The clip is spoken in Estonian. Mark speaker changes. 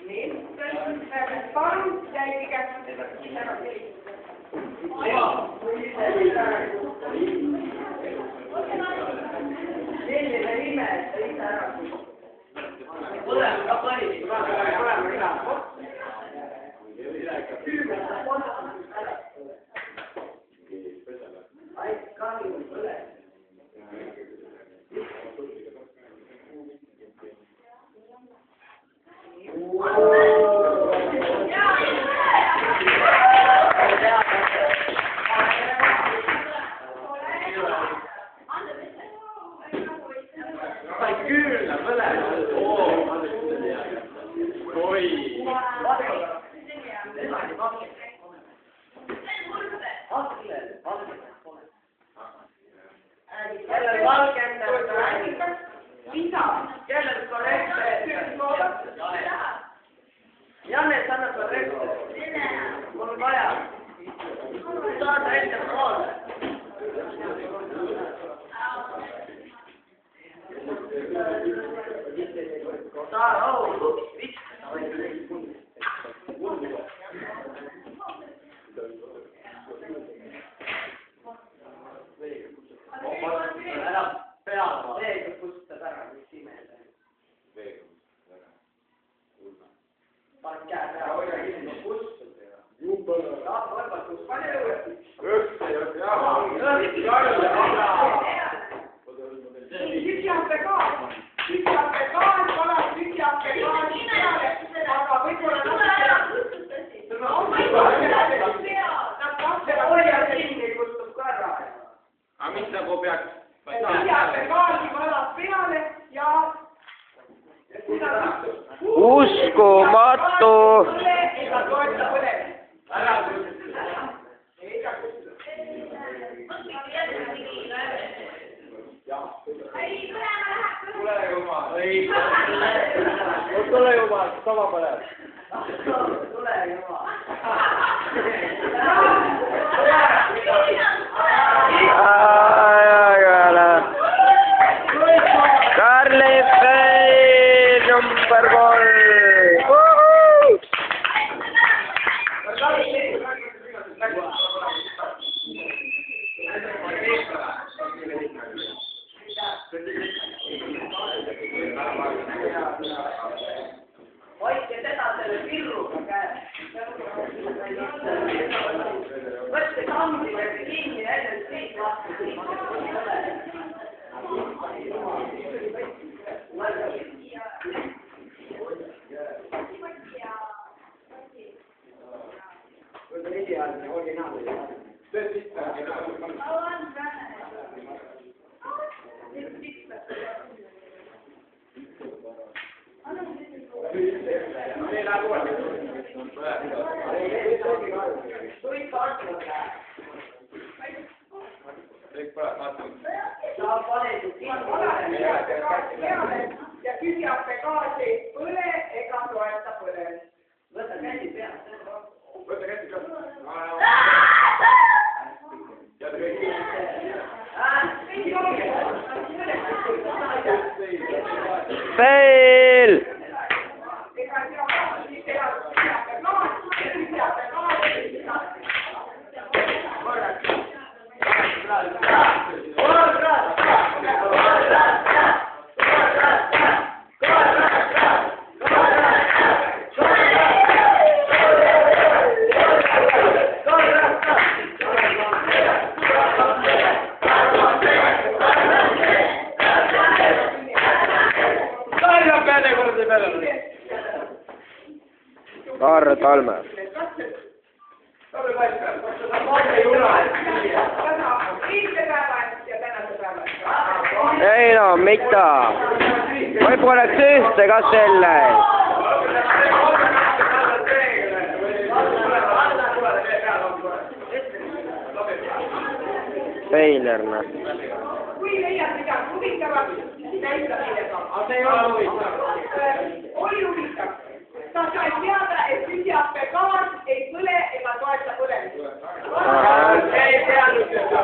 Speaker 1: Nii, palun jäi kätte ise ära selline nime, et ise ära põlema ka pani, põlema nina. Kahju põle. Sai kyllä, põle. Oi. Jälle valkentänyt äänikas. Isa. Jälle korrekte. Janne sanoi korrekte. Mul on vaja. Saada ette poole. Saa ollut. Ära peale. Veega kustab ära, mis imele. Veega kustab ära. Paned käed ära. Hoia ilma kustab ära. Jubele. Võrbatus, pane õueti. Õhte ja tühjahpegaas. Tühjahpegaas, valab tühjahpegaas peale. Aga võib-olla nad lapsele hoia kinni kustab ka ära. Aga mis nagu peaks? Tühjahpegaasi valab peale ja
Speaker 2: uskumatu!
Speaker 1: Ega toeta põlema. Ära ega tule juba. Tule juba, sama põleb. Tule juba.
Speaker 2: Carly Faye, number 1.
Speaker 1: Hoidke seda selle pirruga käes. Võtke sammi kinni ja enne siit lahti. Võtke ideaalne originaali. Ja tühjahpegaas ei põle ega toeta põlemist. Võta käsi peale. Võta käsi peale.
Speaker 2: Fail! Kaarre Talme. Ei no, mitä? Võib-olla ühte ka selle. Feilerna.
Speaker 1: Kui leiad midagi huvitavat, näita meile ka. Aga see ei ole huvitav. Oli huvitav. Sa said teada, et tühjahpegaas ei põle ega toeta põlemist. Ei teadnud seda.